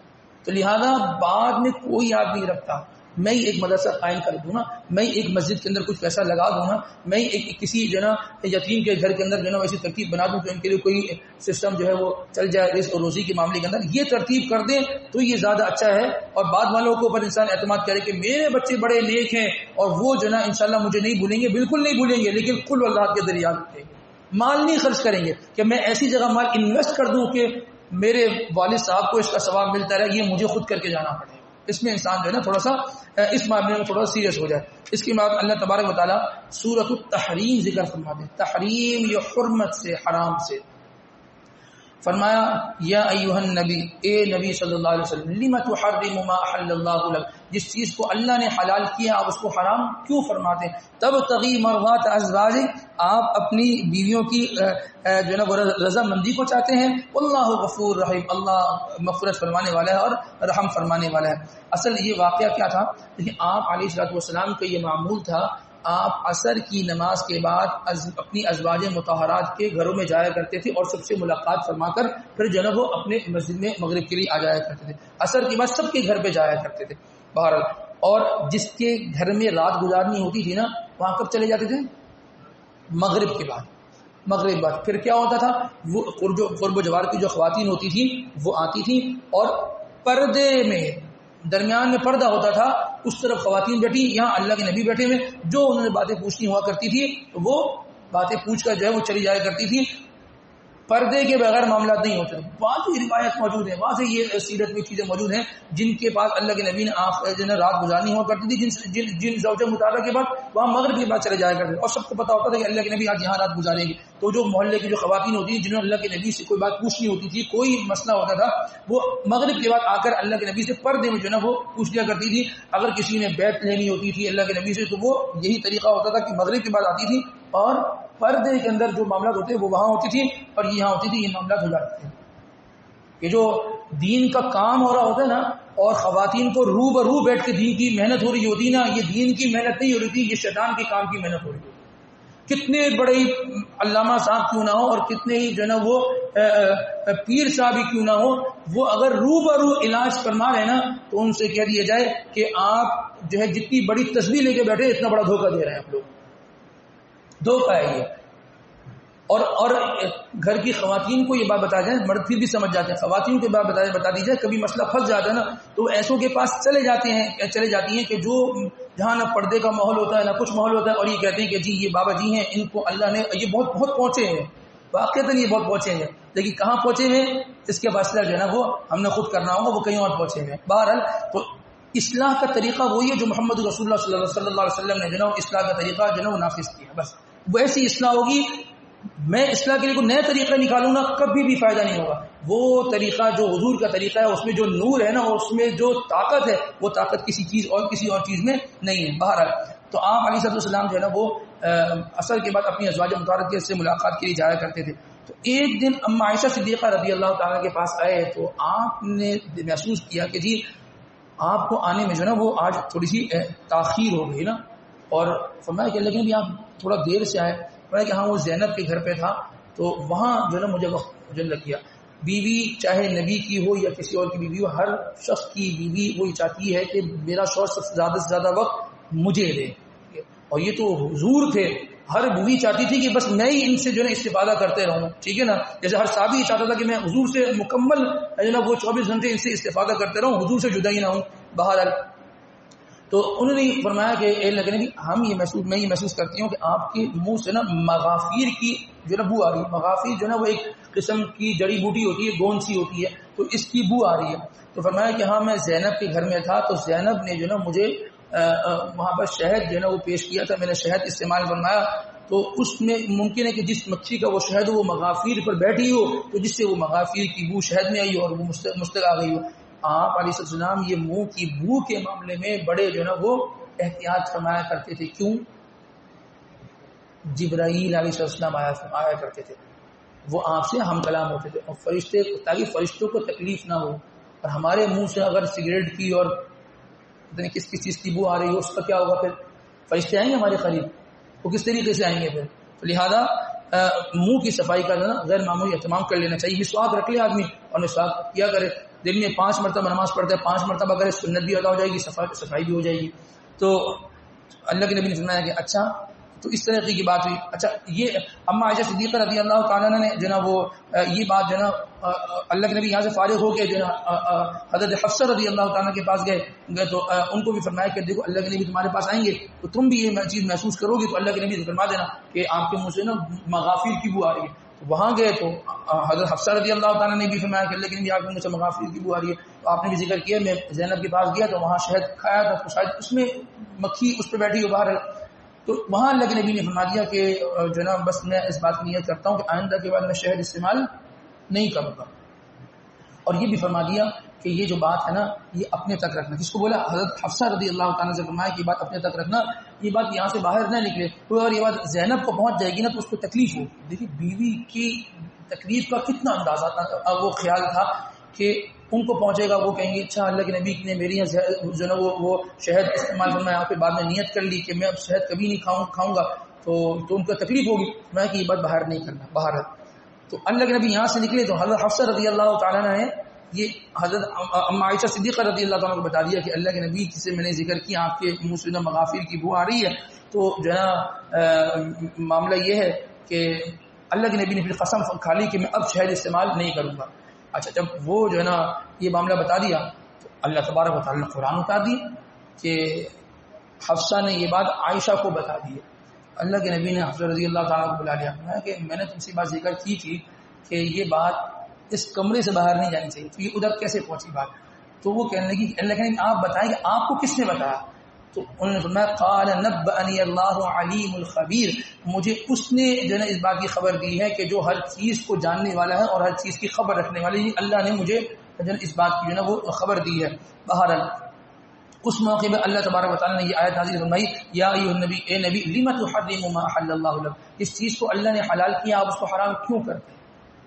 تو لہذا بعد میں کوئی یاد نہیں رکھتا، میں ایک مدرسہ قائم کر دوں نا، میں ایک مسجد کے اندر کچھ پیسہ لگا دوں نا، میں کسی جو ہے نا یتیم کے گھر کے اندر جو ہے نا ویسی ترتیب بنا دوں کہ ان کے لیے کوئی سسٹم جو ہے وہ چل جائے رزق اور روزی کے معاملے کے اندر، یہ ترتیب کر دیں تو یہ زیادہ اچھا ہے، اور بعد والوں کے اوپر انسان اعتماد کرے کہ میرے بچے بڑے نیک ہیں اور وہ جو ہے نا انشاءاللہ مجھے نہیں بھولیں گے، بالکل نہیں بھولیں گے، لیکن قل واللہ کے ذریعہ رکھیں گے، مال نہیں خرچ کریں گے کہ میں ایسی جگہ مال انویسٹ کر دوں کہ میرے والد صاحب کو اس کا ثواب ملتا رہے، یہ مجھے خود کر کے جانا پڑے۔ اس میں انسان جو ہے نا تھوڑا سا اس معاملے میں تھوڑا سیریس ہو جائے۔ اس کے بعد اللہ تبارک و تعالیٰ سورۃ التحریم ذکر فرماتے، تحریم یہ حرمت سے، حرام سے، فرمایا یا ایھا النبی، اے نبی صلی اللہ علیہ وسلم، لم تحرم ما احل اللہ لک، جس چیز کو اللہ نے حلال کیا آپ اس کو حرام کیوں فرماتے ہیں؟ تبتغی مرضات ازواجک، آپ اپنی بیویوں کی جو ہے نا وہ رضامندی کو چاہتے ہیں، اللہ غفور رحیم، اللہ مغفرت فرمانے والا ہے اور رحم فرمانے والا ہے۔ اصل یہ واقعہ کیا تھا، لیکن آپ علیہ الصلوۃ والسلام کا یہ معمول تھا، آپ عصر کی نماز کے بعد اپنی ازواج مطہرات کے گھروں میں جایا کرتے تھے اور سب سے ملاقات فرما کر پھر جو ہے وہ اپنے مسجد میں مغرب کے لیے آ جایا کرتے تھے، عصر کے بعد سب کے گھر پہ جایا کرتے تھے بہرحال، اور جس کے گھر میں رات گزارنی ہوتی تھی نا وہاں کب چلے جاتے تھے؟ مغرب کے بعد پھر کیا ہوتا تھا، وہ قرب و جوار کی جو خواتین ہوتی تھیں وہ آتی تھیں اور پردے میں درمیان میں پردہ ہوتا تھا، اس طرف خواتین بیٹھی، یہاں اللہ کے نبی بیٹھے ہوئے، جو انہوں نے باتیں پوچھنی ہوا کرتی تھی وہ باتیں پوچھ کر جو ہے وہ چلی جایا کرتی تھی، پردے کے بغیر معاملات نہیں ہوتے۔ بعض روایت موجود ہیں، بعض یہ سیرت میں چیزیں موجود ہیں جن کے پاس اللہ کے نبی نے رات گزارنی ہوا کرتی تھی، جن زوجہ مطالعہ کے بعد وہاں مغرب کے بعد چلے جایا کرتے، اور سب کو پتا ہوتا تھا کہ اللہ کے نبی آج یہاں رات گزاریں گے، تو جو محلے کی جو خواتین ہوتی ہیں جنہوں نے اللہ کے نبی سے کوئی بات پوچھنی ہوتی تھی، کوئی مسئلہ ہوتا تھا، وہ مغرب کے بعد آ کر اللہ کے نبی سے پردے میں جو ہے نا وہ پوچھ لیا کرتی تھی۔ اگر کسی نے بیعت لینی ہوتی تھی اللہ کے نبی سے تو وہ یہی طریقہ ہوتا تھا کہ مغرب کے بعد آتی تھی اور پردے کے اندر جو معاملات ہوتے ہیں وہ وہاں ہوتی تھی اور یہاں ہوتی تھی، یہ معاملات ہو جاتے تھے۔ کہ جو دین کا کام ہو رہا ہوتا ہے نا اور خواتین کو رو برو بیٹھ کے دین کی محنت ہو رہی ہوتی نا، یہ دین کی محنت نہیں ہو رہی تھی، یہ شیطان کے کام کی محنت ہو رہی ہوتی۔ کتنے بڑے علامہ صاحب کیوں نہ ہو اور کتنے ہی جو ہے نا وہ پیر صاحب ہی کیوں نہ ہو، وہ اگر رو برو علاج فرما رہے نا تو ان سے کہہ دیا جائے کہ آپ جو ہے جتنی بڑی تسبیح لے کے بیٹھے اتنا بڑا دھوکہ دے رہے ہیں آپ لوگ، دھوکہ ہے یہ۔ اور گھر کی خواتین کو یہ بات بتا جائے، مرد پھر بھی سمجھ جاتے ہیں، خواتین کو بات بتا دی جائے، کبھی مسئلہ پھنس جاتا ہے نا تو ایسوں کے پاس چلے جاتی ہیں کہ جو جہاں نہ پردے کا ماحول ہوتا ہے نہ کچھ ماحول ہوتا ہے، اور یہ کہتے ہیں کہ جی یہ بابا جی ہیں، ان کو اللہ نے یہ بہت پہنچے ہیں، واقعتاً یہ بہت پہنچے ہیں، لیکن کہاں پہنچے ہیں اس کے فیصلہ جو ہے نا وہ ہم نے خود کرنا ہوگا، وہ کہیں اور پہنچے ہیں۔ بہرحال تو اصلاح کا طریقہ وہی ہے جو محمد رسول اللہ صلی اللہ علیہ وسلم نے جو ہے اصلاح کا طریقہ جو ہے وہ نافذ کیا، بس ویسی اصلاح ہوگی۔ میں اصلاح کے لیے کوئی نئے طریقہ نکالوں نا کبھی بھی فائدہ نہیں ہوگا، وہ طریقہ جو حضور کا طریقہ ہے اس میں جو نور ہے نا، اس میں جو طاقت ہے وہ طاقت کسی اور چیز میں نہیں ہے۔ بہرحال تو آپ علیہ السلام جو ہے نا وہ عصر کے بعد اپنی ازواج مطہرات سے ملاقات کے لیے جایا کرتے تھے۔ تو ایک دن اما عائشہ صدیقہ رضی اللہ تعالیٰ کے پاس آئے تو آپ نے محسوس کیا کہ جی آپ کو آنے میں جو ہے نا وہ آج تھوڑی سی تاخیر ہو گئی نا، اور فرمایا کہ لیکن بھی آپ تھوڑا دیر سے آئے، کہ ہاں وہ زینب کے گھر پہ تھا تو وہاں جو ہے نا مجھے وقت لگ گیا۔ بیوی چاہے نبی کی ہو یا کسی اور کی بیوی ہو، ہر شخص کی بیوی وہی چاہتی ہے کہ میرا شوہر سب سے زیادہ وقت مجھے دے، اور یہ تو حضور تھے ہر بوی چاہتی تھی کہ بس میں ہی ان سے جو ہے استفادہ کرتے رہوں، ٹھیک ہے نا، جیسے ہر صحابی چاہتا تھا کہ میں حضور سے مکمل جو نا وہ 24 گھنٹے ان سے استفادہ کرتے رہوں، حضور سے جدا ہی نہ ہوں بہرحال۔ تو انہوں نے فرمایا کہ اے اللہ کے نبی میں یہ محسوس کرتی ہوں کہ آپ کے منہ سے نا مغافیر کی جو نا بو آ رہی ہے۔ مغافیر جو نا وہ ایک قسم کی جڑی بوٹی ہوتی ہے، گوند سی ہوتی ہے، تو اس کی بو آ رہی ہے۔ تو فرمایا کہ ہاں میں زینب کے گھر میں تھا تو زینب نے جو نا مجھے وہاں پر شہد جو ہے نا وہ پیش کیا تھا، میں نے شہد استعمال فرمایا، تو اس میں ممکن ہے کہ جس مکھی کا وہ شہد وہ مغافیر پر بیٹھی ہو تو جس سے وہ مغافیر کی بو شہد میں آئی ہو اور وہ مستقل آ گئی ہو۔ آپ علیہ السلام یہ منہ کی بو کے معاملے میں بڑے جو ہے نا وہ احتیاط فرمایا کرتے تھے۔ کیوں؟ جبرائیل علیہ السلام آیا کرتے تھے، وہ آپ سے ہم کلام ہوتے تھے، اور فرشتے تاکہ فرشتوں کو تکلیف نہ ہو۔ اور ہمارے منہ سے اگر سگریٹ کی اور پتہ نہیں کس چیز کی بو آ رہی ہو، اس کا کیا ہوگا؟ پھر فرشتے آئیں گے ہمارے قریب، وہ کس طریقے سے آئیں گے پھر؟ تو لہذا منہ کی صفائی کا غیر معمولی اہتمام کر لینا چاہیے۔ مسواک رکھ لے آدمی اور مسواک کیا کرے، دن میں 5 مرتبہ نماز پڑھتا ہے، 5 مرتبہ کرے، سنت بھی ادا ہو جائے گی، صفائی بھی ہو جائے گی۔ تو اللہ کے نبی نے فرمایا کہ اچھا، تو اس طرح کی بات ہوئی۔ اچھا، یہ اما عائشہ صدیقہ رضی اللہ تعالیٰ نے جو نا وہ یہ بات جو نا اللہ کے نبی یہاں سے فارغ ہو کے جو نا حضرت حفصہ رضی اللہ تعالیٰ کے پاس گئے تو ان کو بھی فرمایا کہ دیکھو اللہ کے نبی تمہارے پاس آئیں گے تو تم بھی یہ چیز محسوس کرو گے، تو اللہ کے نبی سے فرما دینا کہ آپ کے منہ سے نا مغافیر کی بو آ رہی ہے۔ تو وہاں گئے تو حضرت حفصہ رضی اللہ تعالیٰ نے بھی فرمایا کہ اللہ کے نبی آپ کے منہ سے مغافیر کی بو آ رہی ہے۔ تو آپ نے بھی ذکر کیا، میں زینب کے پاس گیا تو وہاں شہد کھایا تھا، تو شاید اس میں مکھی اس پہ بیٹھی ہو باہر، تو وہاں اللہ کے نبی نے فرما دیا کہ جو نا بس میں اس بات کی نیت کرتا ہوں کہ آئندہ کے بعد میں شہد استعمال نہیں کروں گا۔ اور یہ بھی فرما دیا کہ یہ جو بات ہے نا یہ اپنے تک رکھنا، جس کو بولا حضرت حفصہ رضی اللہ تعالیٰ سے فرمایا کہ یہ بات اپنے تک رکھنا، یہ بات یہاں سے باہر نہ نکلے، اور یہ بات زینب کو پہنچ جائے گی نا تو اس کو تکلیف ہو۔ دیکھیے بیوی کی تکلیف کا کتنا اندازہ تھا، وہ خیال تھا کہ ان کو پہنچے گا، وہ کہیں گے اچھا اللہ کے نبی نے میری یہاں جو نا وہ شہد استعمال کرنا ہے، پھر بعد میں نیت کر لی کہ میں اب شہد کبھی نہیں کھاؤں گا، تو ان کو تکلیف ہوگی، میں کہ یہ بات باہر نہیں کرنا باہر۔ تو اللہ کے نبی یہاں سے نکلے تو حضرت حفصہ رضی اللہ تعالیٰ نے یہ حضرت اما عائشہ صدیقہ رضی اللہ تعالیٰ کو بتا دیا کہ اللہ کے نبی سے میں نے ذکر کیا آپ کے منہ سے مغافیر کی بو آ رہی ہے، تو جو ہے نا معاملہ یہ ہے کہ اللہ کے نبی نے پھر قسم کھا لی کہ میں اب شہد استعمال نہیں کروں گا۔ اچھا، جب وہ جو ہے نا یہ معاملہ بتا دیا تو اللہ تبارک و تعالیٰ نے قرآن اتار دی کہ حفصہ نے یہ بات عائشہ کو بتا دی۔ اللہ کے نبی نے حفصہ رضی اللہ تعالیٰ کو بلا لیا کہ میں نے تم سے بات ذکر کی تھی کہ یہ بات اس کمرے سے باہر نہیں جانی چاہیے، تو یہ ادھر کیسے پہنچی بات؟ تو وہ کہنے لگی کہ اللہ کے نبی آپ بتائیں کہ آپ کو کس نے بتایا؟ تو انہوں نے فرمایا قال نبأنی اللہ علیم الخبیر، مجھے اس نے جو ہے اس بات کی خبر دی ہے کہ جو ہر چیز کو جاننے والا ہے اور ہر چیز کی خبر رکھنے والا ہے، اللہ نے مجھے اس بات کی جو ہے وہ خبر دی ہے۔ بہرحال اس موقع میں اللہ تبارک و تعالیٰ نے یہ آیت نازل فرمائی، یا ایھا النبی، اے نبی، لم تحرم ما احل اللہ لک، اس چیز کو اللہ نے حلال کیا آپ اس کو حرام کیوں کرتے ہیں؟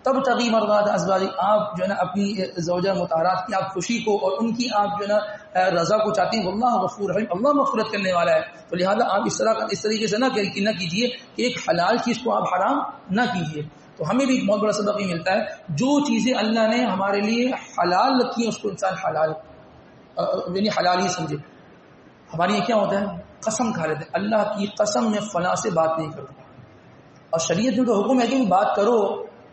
تب تغی مرضات ازواجک، آپ جو ہے نا اپنی زوجہ مطہرات کی آپ خوشی کو اور ان کی آپ جو ہے نا رضا کو چاہتے ہیں، واللہ غفور رحیم، اللہ مغفرت کرنے والا ہے۔ تو لہذا آپ اس طریقے سے نہ کیجیے کہ ایک حلال چیز کو آپ حرام نہ کیجیے۔ تو ہمیں بھی بہت بڑا سبق یہ ملتا ہے، جو چیزیں اللہ نے ہمارے لیے حلال رکھی ہیں اس کو انسان حلال یعنی حلال ہی سمجھے۔ ہمارے یہ کیا ہوتا ہے، قسم کھا لیتے ہیں، اللہ کی قسم میں فلاں سے بات نہیں کروں گا، اور شریعت میں تو حکم ہے کہ بات کرو،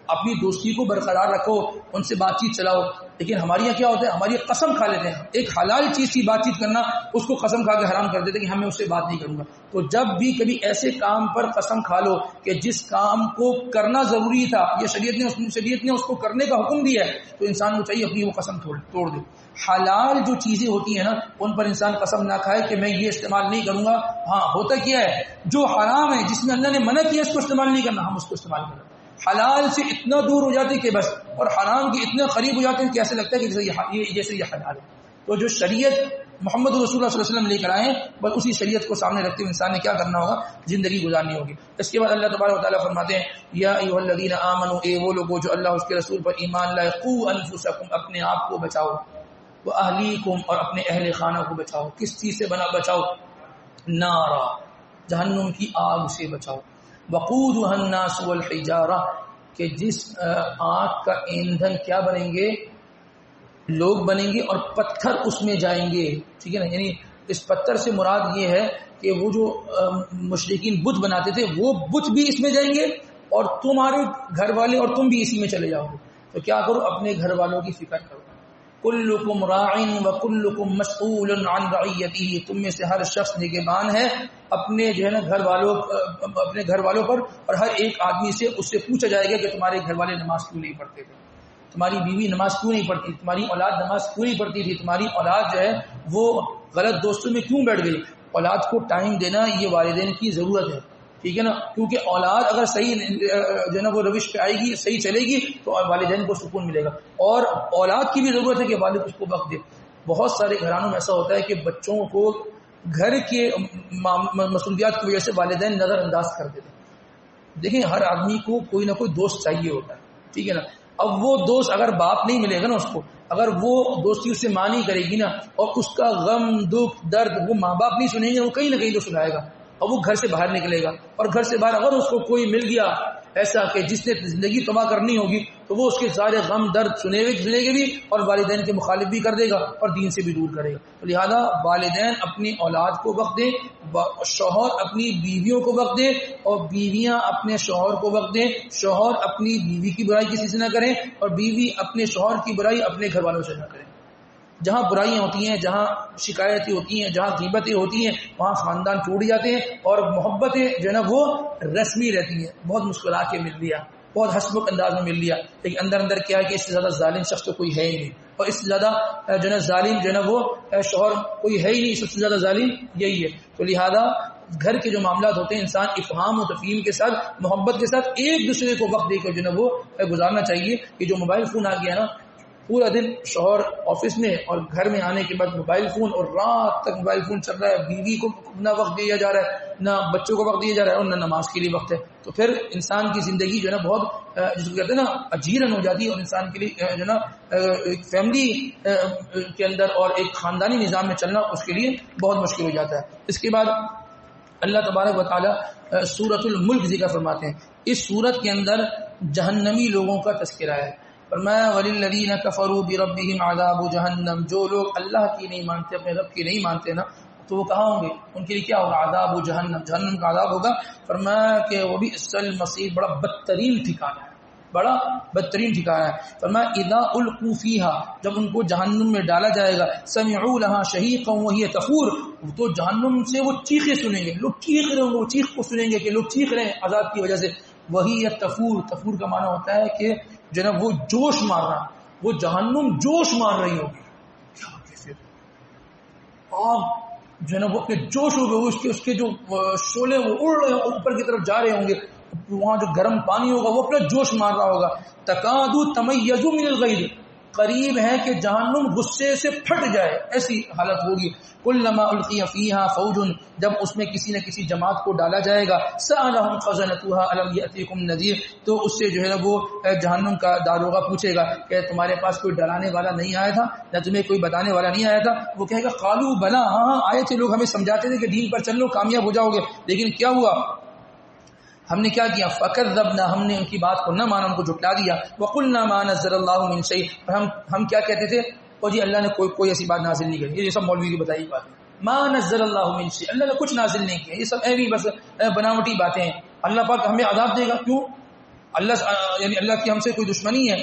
اپنی دوستی کو برقرار رکھو، ان سے بات چیت چلاؤ، لیکن ہمارے یہاں کیا ہوتا ہے، ہماری قسم کھا لیتے ہیں، ایک حلال چیز کی بات چیت کرنا اس کو قسم کھا کے حرام کر دیتے کہ ہم اس سے بات نہیں کروں گا۔ تو جب بھی کبھی ایسے کام پر قسم کھا لو کہ جس کام کو کرنا ضروری تھا، یہ شریعت نے اس کو کرنے کا حکم دیا ہے، تو انسان کو چاہیے اپنی وہ قسم توڑ دے۔ حلال جو چیزیں ہوتی ہیں نا ان پر انسان قسم نہ کھائے کہ میں یہ استعمال نہیں کروں گا۔ ہاں ہوتا کیا ہے، جو حرام ہے جس میں اللہ نے منع کیا اس کو استعمال نہیں کرنا، ہم اس کو استعمال کریں۔ حلال سے اتنا دور ہو جاتے کہ بس، اور حرام کے اتنے قریب ہو جاتے ہیں کہ ایسے لگتا ہے کہ جیسے یہ حلال ہے۔ تو جو شریعت محمد رسول اللہ صلی اللہ علیہ وسلم لے کر آئے ہیں، بس اسی شریعت کو سامنے رکھتے ہوئے انسان نے کیا کرنا ہوگا، زندگی گزارنی ہوگی۔ اس کے بعد اللہ تبارک و تعالیٰ فرماتے ہیں، یا ایھا الذین آمنوا، اے وہ لوگوں جو اللہ اس کے رسول پر ایمان لائے، قوا انفسکم، اپنے آپ کو بچاؤ، واہلیکم، اور اپنے اہل خانہ کو بچاؤ۔ کس چیز سے بچاؤ؟ نارا، جہنم کی آگ سے بچاؤ، وقودھا الناس والحجارہ، کہ جس آگ کا ایندھن کیا بنیں گے، لوگ بنیں گے اور پتھر اس میں جائیں گے، ٹھیک ہے نا، یعنی اس پتھر سے مراد یہ ہے کہ وہ جو مشرکین بت بناتے تھے وہ بت بھی اس میں جائیں گے اور تمہارے گھر والے اور تم بھی اسی میں چلے جاؤ گے. تو کیا کرو, اپنے گھر والوں کی فکر کرو. کلکم راع وکلکم مسئول عن رعیتہ, تم میں سے ہر شخص نگہبان ہے اپنے جو ہے نا اپنے گھر والوں پر, اور ہر ایک آدمی سے اس سے پوچھا جائے گا کہ تمہارے گھر والے نماز کیوں نہیں پڑھتے تھے, تمہاری بیوی نماز کیوں نہیں پڑھتی, تمہاری اولاد نماز کیوں نہیں پڑھتی تھی, تمہاری اولاد جو ہے وہ غلط دوستوں میں کیوں بیٹھ گئی. اولاد کو ٹائم دینا یہ والدین کی ضرورت ہے, ٹھیک ہے نا, کیونکہ اولاد اگر صحیح جو ہے نا وہ روش پہ آئے گی, صحیح چلے گی, تو والدین کو سکون ملے گا. اور اولاد کی بھی ضرورت ہے کہ والد اس کو وقت دے. بہت سارے گھرانوں میں ایسا ہوتا ہے کہ بچوں کو گھر کے مصروفیات کی وجہ سے والدین نظر انداز کر دیتے ہیں. دیکھیں ہر آدمی کو کوئی نہ کوئی دوست چاہیے ہوتا ہے, ٹھیک ہے نا. اب وہ دوست اگر باپ نہیں ملے گا نا اس کو, اگر وہ دوستی اس سے ماں نہیں کرے گی نا, اور اس کا غم دکھ درد وہ ماں باپ نہیں سنیں گے, وہ کہیں نہ کہیں تو سنائے گا, اور وہ گھر سے باہر نکلے گا. اور گھر سے باہر اگر اس کو کوئی مل گیا ایسا کہ جس نے زندگی تباہ کرنی ہوگی, تو وہ اس کے سارے غم درد سنے گے بھی, اور والدین کے مخالف بھی کر دے گا اور دین سے بھی دور کرے گا. تو لہذا والدین اپنی اولاد کو وقت دیں, شوہر اپنی بیویوں کو وقت دیں, اور بیویاں اپنے شوہر کو وقت دیں. شوہر اپنی بیوی کی برائی کسی سے نہ کریں, اور بیوی اپنے شوہر کی برائی اپنے گھر والوں سے نہ کریں. جہاں برائیاں ہوتی ہیں, جہاں شکایتیں ہوتی ہیں, جہاں غیبتیں ہوتی ہیں, وہاں خاندان ٹوٹ جاتے ہیں, اور محبتیں جو ہے نا وہ رسمی رہتی ہیں. بہت مسکرا کے مل لیا, بہت ہنسمکھ انداز میں مل لیا, لیکن اندر اندر کیا ہے کہ اس سے زیادہ ظالم شخص تو کوئی ہے ہی نہیں, اور اس سے زیادہ جو ہے نا ظالم جو ہے نا وہ شوہر کوئی ہے ہی نہیں, سب سے زیادہ ظالم یہی ہے. تو لہذا گھر کے جو معاملات ہوتے ہیں انسان افہام و تفہیم کے ساتھ, محبت کے ساتھ ایک دوسرے کو وقت دے کر جو ہے نا وہ گزارنا چاہیے. کہ جو موبائل فون آ گیا نا, پورا دن شوہر آفس میں اور گھر میں آنے کے بعد موبائل فون, اور رات تک موبائل فون چل رہا ہے, بیوی کو نہ وقت دیا جا رہا ہے, نہ بچوں کو وقت دیا جا رہا ہے, اور نہ نماز کے لیے وقت ہے. تو پھر انسان کی زندگی جو ہے نا بہت جس کو کہتے ہیں نا اجیرن ہو جاتی ہے, اور انسان کے لیے جو ہے نا ایک فیملی کے اندر اور ایک خاندانی نظام میں چلنا اس کے لیے بہت مشکل ہو جاتا ہے. اس کے بعد اللہ تبارک و تعالی سورۃ الملک ذکر فرماتے ہیں. اس سورت کے اندر جہنمی لوگوں کا تذکرہ ہے. فرمایا وَلِلَّذِينَ كَفَرُوا بِرَبِّهِمْ عَذَابُ جَهَنَّمَ, جو لوگ اللہ کی نہیں مانتے, اپنے رب کی نہیں مانتے نا, تو وہ کہاں ہوں گے, ان کے لیے کیا ہوگا, عذاب جہنم, جہنم کا عذاب ہوگا. فرمایا کہ وہ بھی اصل المصیر, بڑا بدترین ٹھکانہ ہے, بڑا بدترین ٹھکانہ ہے. فرمایا اذا القوا فیها, جب ان کو جہنم میں ڈالا جائے گا, سمعوا لها شہیقا وهي تفور, تو جہنم سے وہ چیخیں سنیں گے, لوگ چیخ رہے ہوں گے, وہ چیخ کو سنیں گے کہ لوگ چیخ رہے ہیں عذاب کی وجہ سے. وہی تفور, تفور کا معنی ہوتا ہے کہ جو ہے نا وہ جوش مار رہا, وہ جہنم جوش مار رہی ہوگی. کیا کیسے آپ جو ہے نا وہ اپنے جوش ہو گئے, اس کے جو شعلے وہ اڑ رہے ہیں, اوپر کی طرف جا رہے ہوں گے, وہاں جو گرم پانی ہوگا وہ اپنا جوش مار رہا ہوگا. تکاد تمیز من الغیظ, قریب ہے کہ جہنم غصے سے پھٹ جائے, ایسی حالت ہوگی. کلما القی فیہا فوج, جب اس میں کسی نہ کسی جماعت کو ڈالا جائے گا, سألہم خزنتها الم یأتیکم نذیر, تو اس سے جو ہے نا وہ جہنم کا داروغہ پوچھے گا کہ تمہارے پاس کوئی ڈرانے والا نہیں آیا تھا, نہ تمہیں کوئی بتانے والا نہیں آیا تھا. وہ کہے گا قالوا بلا, ہاں آئے تھے, لوگ ہمیں سمجھاتے تھے کہ دین پر چل لو کامیاب ہو جاؤ گے, لیکن کیا ہوا, ہم نے کیا کیا, فکذبنا, ہم نے ان کی بات کو نہ مانا, ان کو جھٹلا دیا. وقلنا ما نزل اللہ من شیء, ہم کیا کہتے تھے, اور جی اللہ نے کوئی ایسی بات نازل نہیں کی. یہ سب مولوی کی بتائی بات ہے. ما نزل اللہ من شیء, اللہ نے کچھ نازل نہیں کیا, یہ سب ایوی بس بناوٹی باتیں ہیں. اللہ پاک ہمیں عذاب دے گا, کیوں, اللہ یعنی اللہ کی ہم سے کوئی دشمنی ہے,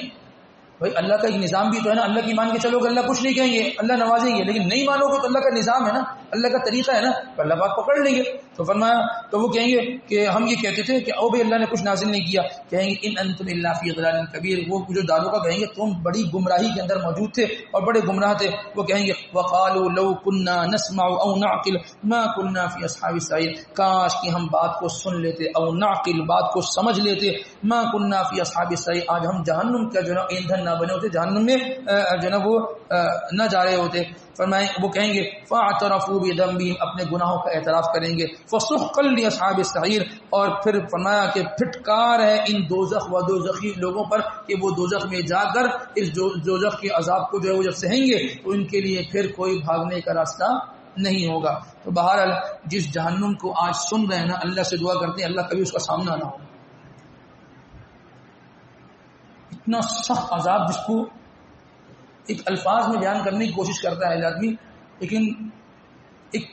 بھائی اللہ کا ایک نظام بھی تو ہے نا. اللہ کی مان کے چلو گے اللہ کچھ نہیں کہیں گے, اللہ نوازیں گے, لیکن نہیں مانو گے تو اللہ کا نظام ہے نا, اللہ کا طریقہ ہے نا, تو اللہ پاک پکڑ لیں گے. تو فرمایا, تو وہ کہیں گے کہ ہم یہ کہتے تھے کہ او بھائی اللہ نے کچھ نازل نہیں کیا. کہیں گے ان انتم الا فی ضلال کبیر, وہ جو داروں کا کہیں گے تم بڑی گمراہی کے اندر موجود تھے اور بڑے گمراہ تھے. وہ کہیں گے وقالوا لو كنا نسمع او نعقل ما كنا فی اصحاب السعیر, کاش کہ ہم بات کو سن لیتے, او نعقل, بات کو سمجھ لیتے, ما كنا فی اصحاب السعیر, آج ہم جہنم کا جو نا ایندھن نہ بنے ہوتے, جہنم میں جو نا وہ نہ جا رہے ہوتے. فرمائیں, وہ کہیں گے فاعترفوا بذنبهم, اپنے گناہوں کا اعتراف کریں گے. فسحقا لاصحاب السعیر, اور پھر فرمایا کہ پھٹکار ہے ان دوزخ و دوزخی لوگوں پر کہ وہ دوزخ میں جا کر اس دوزخ کے عذاب کو جو ہے وہ جب سہیں گے تو ان کے لیے پھر کوئی بھاگنے کا راستہ نہیں ہوگا. تو بہرحال جس جہنم کو آج سن رہے ہیں نا, اللہ سے دعا کرتے ہیں اللہ کبھی اس کا سامنا نہ ہو. اتنا سخت عذاب جس کو ایک الفاظ میں بیان کرنے کی کوشش کرتا ہے آدمی, لیکن ایک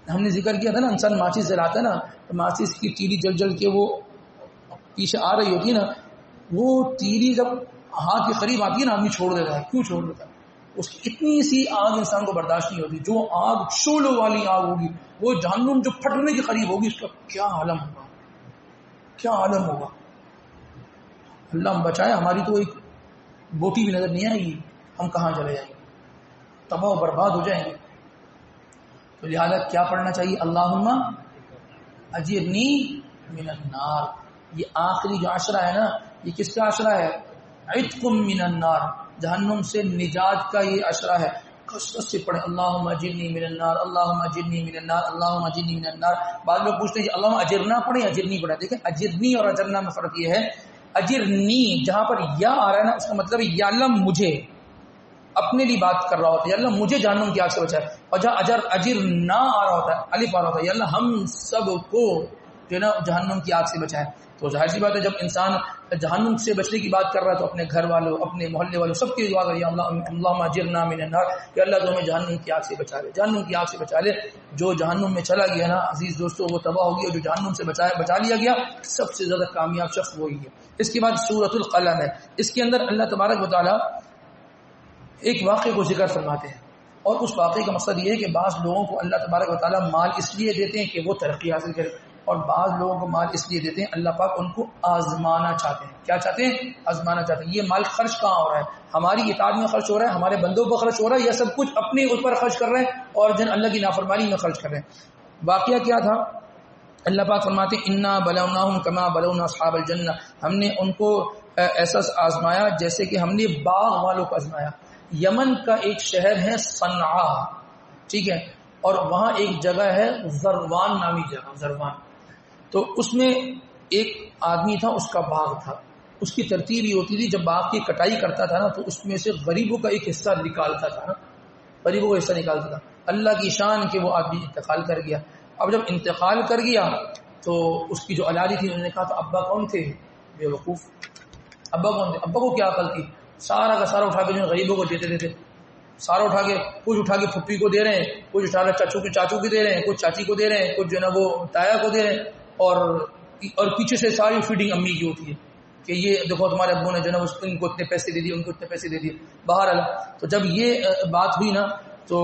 ہم نے ذکر کیا تھا نا، انسان ماچس جلاتا ہے نا، تو ماچس کی تیلی جل جل کے وہ پیچھے آ رہی ہوتی ہے نا، وہ تیلی جب ہاتھ کے قریب آتی ہے نا آدمی چھوڑ دیتا ہے. کیوں چھوڑ دیتا ہے؟ اس کی اتنی سی آگ انسان کو برداشت نہیں ہوتی. جو آگ شعلوں والی آگ ہوگی، وہ جہنم جو پھٹنے کے قریب ہوگی، اس کا کیا عالم ہوگا، کیا عالم ہوگا. اللہ ہم بچائے. ہماری تو ایک بوٹی بھی نظر نہیں آئے گی، ہم کہاں چلے جائیں گے، تباہ و برباد ہو جائیں گے. تو لہذا کیا پڑھنا چاہیے؟ اللہم اجرنی من النار. یہ آخری جو عشرہ ہے نا، یہ کس کا عشرہ ہے؟ عتق من النار، جہنم سے نجات کا یہ عشرہ ہے. کثرت سے پڑھیں اللہم اجرنی من النار، اللہم اجرنی من النار، اللہم اجرنی من النار. بعض لوگ پوچھتے ہیں کہ اللہم اجرنا پڑھیں اجرنی پڑھیں. دیکھیں اجرنی اور اجرنا میں فرق یہ ہے، اجرنی جہاں پر یا آ رہا ہے نا، اس کا مطلب ہے یا اللہ مجھے، اپنے لیے بات کر رہا ہوتا ہے، یا اللہ مجھے جہنم کی آگ سے بچائے. اور جہاں اجر نہ آ رہا ہوتا ہے، الف آ رہا ہوتا ہے، یا اللہ ہم سب کو جو ہے نا جہنم کی آگ سے بچائے. تو ظاہر سی بات ہے جب انسان جہنم سے بچنے کی بات کر رہا ہے تو اپنے گھر والوں، اپنے محلے والوں، سب کی دعا کرے اللہم اجرنا من النار، کہ اللہ تو ہمیں جہنم کی آگ سے بچا لے، جہنم کی آگ سے بچا لے. جو جہنم میں چلا گیا نا عزیز دوستو، وہ تباہ ہو گیا. جو جہنم سے بچا لیا گیا، سب سے زیادہ کامیاب شخص وہی ہے. اس کے بعد سورۃ القلم ہے. اس کے اندر اللہ تبارک و تعالی ایک واقعے کو ذکر فرماتے ہیں، اور اس واقعے کا مقصد یہ ہے کہ بعض لوگوں کو اللہ تبارک و تعالیٰ مال اس لیے دیتے ہیں کہ وہ ترقی حاصل کرے، اور بعض لوگوں کو مال اس لیے دیتے ہیں اللہ پاک ان کو آزمانا چاہتے ہیں. کیا چاہتے ہیں؟ آزمانا چاہتے ہیں. یہ مال خرچ کہاں ہو رہا ہے؟ ہماری اطاعت میں خرچ ہو رہا ہے، ہمارے بندوں پر خرچ ہو رہا ہے، یا سب کچھ اپنے اوپر خرچ کر رہے ہیں اور جن اللہ کی نافرمانی میں خرچ کر رہے ہیں. واقعہ کیا تھا؟ اللہ پاک فرماتے ہیں انا بلوناہم کما بلونا اصحاب الجنہ، ہم نے ان کو ایسا آزمایا جیسے کہ ہم نے باغ والوں کو آزمایا. یمن کا ایک شہر ہے صنعاء، ٹھیک ہے، اور وہاں ایک جگہ ہے ذروان نامی جگہ، ذروان. تو اس میں ایک آدمی تھا، اس کا باغ تھا. اس کی ترتیب یہ ہوتی تھی جب باغ کی کٹائی کرتا تھا نا تو اس میں سے غریبوں کا ایک حصہ نکالتا تھا نا، غریبوں کا حصہ نکالتا تھا. اللہ کی شان کہ وہ آدمی انتقال کر گیا. اب جب انتقال کر گیا تو اس کی جو اولادی تھی انہوں نے کہا تو ابا کون تھے؟ بے وقوف. ابا کون تھے؟ ابا کو کیا عقل تھی؟ سارا کا سارا اٹھا کے جو غریبوں کو دیتے تھے، سارا اٹھا کے، کچھ اٹھا کے پھپھی کو دے رہے ہیں، کچھ اٹھا کے چاچو کو دے رہے ہیں، کچھ چاچی کو دے رہے ہیں، کچھ جو ہے نا وہ تایا کو دے رہے ہیں، اور پیچھے سے ساری فیڈنگ امی کی ہوتی ہے کہ یہ دیکھو تمہارے ابو نے جو ہے نا ان کو اتنے پیسے دے دیے، ان کو اتنے پیسے دے دیے. بہرحال تو جب یہ بات ہوئی نا تو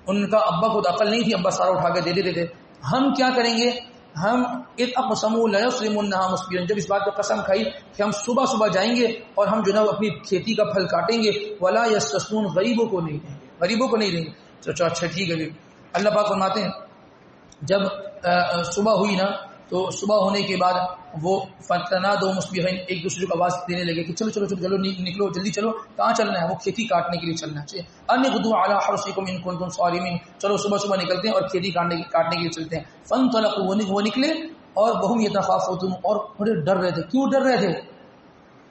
ان کا ابا کو عقل نہیں تھی، ابا سارا اٹھا کے دے دیتے تھے. ہم کیا کریں گے؟ ہم اقسموا لا يصرمنها مصبرا، جب اس بات پر قسم کھائی کہ ہم صبح صبح جائیں گے اور ہم جو ہے اپنی کھیتی کا پھل کاٹیں گے، ولا يستثنون، غریبوں کو نہیں دیں گے، غریبوں کو نہیں دیں گے. تو اچھا ٹھیک ہے. اللہ پاک فرماتے ہیں جب صبح ہوئی نا تو صبح ہونے کے بعد وہ فتنادوا مصبحین، ایک دوسرے کو آواز دینے لگے کہ چلو چلو چلو چلو نکلو جلدی چلو. کہاں چلنا ہے؟ وہ کھیتی کاٹنے کے لیے چلنا ہے. ان غدوا علی حرثکم ان کنتم صارمین، چلو صبح صبح نکلتے ہیں اور کھیتی کاٹنے کے لیے چلتے ہیں. فانطلقوا، وہ نکلے اور وهم یتخافتون، اور بڑے ڈر رہے تھے. کیوں ڈر رہے تھے؟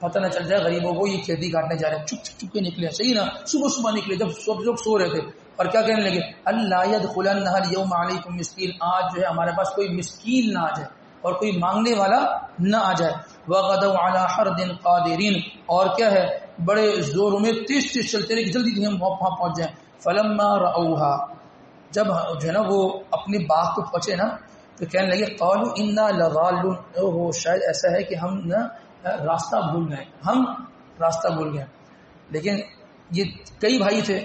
پتہ نہ چل جائے غریبوں کو یہ کھیتی کاٹنے جا رہے ہیں. چپ چپ کے نکلے، صحیح نا، صبح صبح نکلے جب سب لوگ سو رہے تھے. اور کیا کہنے لگے؟ اللہ يدخلنها اليوم علیکم مسکین، آج جو ہے ہمارے پاس کوئی مسکین نہ آ جائے اور کوئی مانگنے والا نہ آ جائے. وغدوا على حرد قادرین، اور کیا ہے بڑے زوروں میں تیز تیز چلتے رہے کہ جلدی ہم وہاں پہنچ جائیں. فلما رأوها، جب جو ہے نا وہ اپنے باغ کو پہنچے نا تو کہنے لگے قالوا انا لضالون، اوہ شاید ایسا ہے کہ ہم نا راستہ بھول گئے، ہم راستہ بھول گئے. لیکن یہ کئی بھائی تھے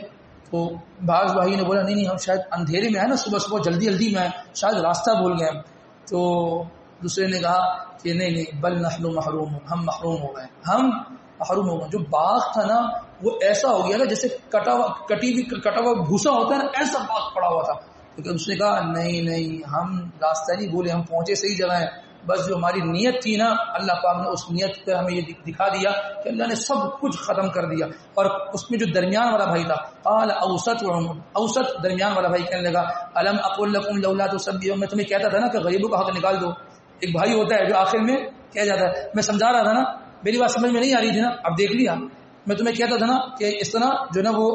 تو بعض بھائی نے بولا نہیں ہم شاید اندھیرے میں آئے نا، صبح صبح جلدی میں آئے، شاید راستہ بھول گئے. تو دوسرے نے کہا کہ نہیں بل نحن محروم، ہم محروم ہو گئے، ہم محروم ہو گئے. جو باغ تھا نا وہ ایسا ہو گیا نا جیسے کٹا ہوا بھوسا ہوتا ہے نا، ایسا باغ پڑا ہوا تھا. لیکن اس نے کہا نہیں ہم راستہ نہیں بھولے، ہم پہنچے صحیح جگہ ہیں. بس جو ہماری نیت تھی نا اللہ پاک نے اس نیت پہ ہمیں یہ دکھا دیا کہ اللہ نے سب کچھ ختم کر دیا. اور اس میں جو درمیان والا بھائی تھا قال اوسط درمیان والا بھائی کہنے لگا الم اقول لكم لولا تسبحون، میں تمہیں کہتا تھا نا کہ غریبوں کا حق نکال دو. ایک بھائی ہوتا ہے جو آخر میں کہہ جاتا ہے، میں سمجھا رہا تھا نا، میری بات سمجھ میں نہیں آ رہی تھی نا، اب دیکھ لیا. میں تمہیں کہتا تھا نا کہ اس طرح جو نا وہ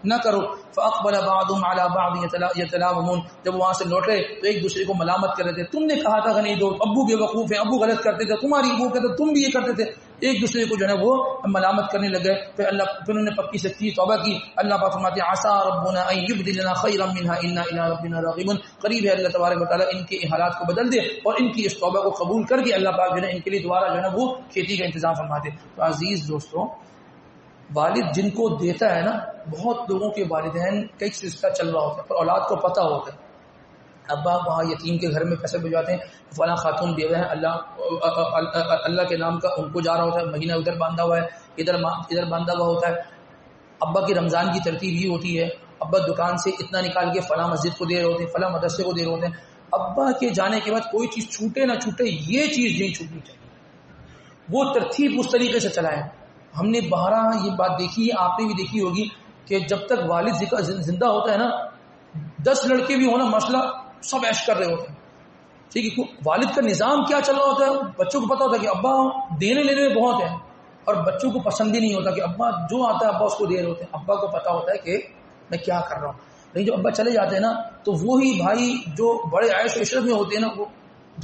نہ کرو. فاقبل بعضهم على بعض يتلاومون، جب وہاں سے لوٹے تو ایک دوسرے کو ملامت کر رہے تھے. تم نے کہا تھا کہ نہیں دو، ابو بے وقوف ہیں، ابو غلط کرتے تھے، تمہاری ابو کہتے تم بھی یہ کرتے تھے. ایک دوسرے کو جو ہے وہ ملامت کرنے لگے. پھر انہوں نے پکی سچی توبہ کی. اللہ پاک فرماتے ہیں عسى ربنا ان يبدلنا خيرا منها انا الى ربنا راغبون. قریب ہے اللہ تبارک و تعالیٰ ان کے حالات کو بدل دے اور ان کی اس توبہ کو قبول کر کے اللہ پاک جو ہے ان کے لیے دوبارہ جو ہے وہ کھیتی کا انتظام فرما دے. تو عزیز دوستوں، والد جن کو دیتا ہے نا، بہت لوگوں کے والدین کئی سلسلہ چل رہا ہوتا ہے پر اولاد کو پتہ ہوتا ہے. ابا وہاں یتیم کے گھر میں پیسے بھجواتے ہیں، فلاں خاتون بیوہ ہے، اللہ کے نام کا ان کو جا رہا ہوتا ہے، مہینہ ادھر باندھا ہوا ہے، ادھر باندھا ہوا ہوتا ہے. ابا کی رمضان کی ترتیب یہ ہوتی ہے، ابا دکان سے اتنا نکال کے فلاں مسجد کو دے رہے ہوتے ہیں، فلاں مدرسے کو دے رہے ہوتے ہیں. ابا کے جانے کے بعد کوئی چیز چھوٹے نہ چھوٹے، یہ چیز نہیں چھوٹنی چاہیے. وہ ترتیب اس طریقے سے چلائیں. ہم نے بہرا یہ بات دیکھی ہے، آپ نے بھی دیکھی ہوگی کہ جب تک والد زندہ ہوتا ہے نا، 10 لڑکے بھی ہونا مسئلہ سب عیش کر رہے ہوتے ہیں. ٹھیک ہے، والد کا نظام کیا چل رہا ہوتا ہے، بچوں کو پتا ہوتا ہے کہ ابا دینے لینے میں بہت ہے، اور بچوں کو پسند ہی نہیں ہوتا کہ ابا جو آتا ہے ابا اس کو دے رہے ہوتے ہیں. ابا کو پتا ہوتا ہے کہ میں کیا کر رہا ہوں. لیکن جب ابا چلے جاتے ہیں نا تو وہی بھائی جو بڑے عیش و عشرت میں ہوتے ہیں نا، وہ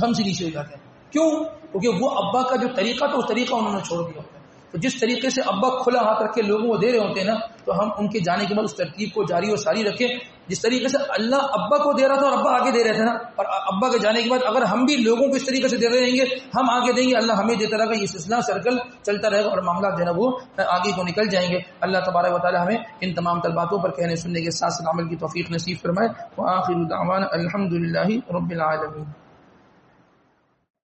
دھم سے نیچے ہو جاتے ہیں. کیوں؟ کیونکہ وہ ابا کا جو طریقہ تھا اس طریقہ انہوں نے چھوڑ دیا ہوتا ہے. تو جس طریقے سے ابا کھلا ہاتھ رکھ کے لوگوں کو دے رہے ہوتے ہیں نا، تو ہم ان کے جانے کے بعد اس ترتیب کو جاری و ساری رکھیں. جس طریقے سے اللہ ابا کو دے رہا تھا اور ابا آگے دے رہے تھے نا، اور ابا کے جانے کے بعد اگر ہم بھی لوگوں کو اس طریقے سے دے رہے رہیں گے، ہم آگے دیں گے، اللہ ہمیں دیتا رہے گا. یہ سلسلہ سرکل چلتا رہے گا اور معاملات جو ہے نا وہ آگے کو نکل جائیں گے. اللہ تبارک و تعالی ہمیں ان تمام طلباتوں پر کہنے سننے کے ساتھ عمل کی توفیق نصیب فرمائے. وآخر دعوانا الحمدللہ رب العالمین.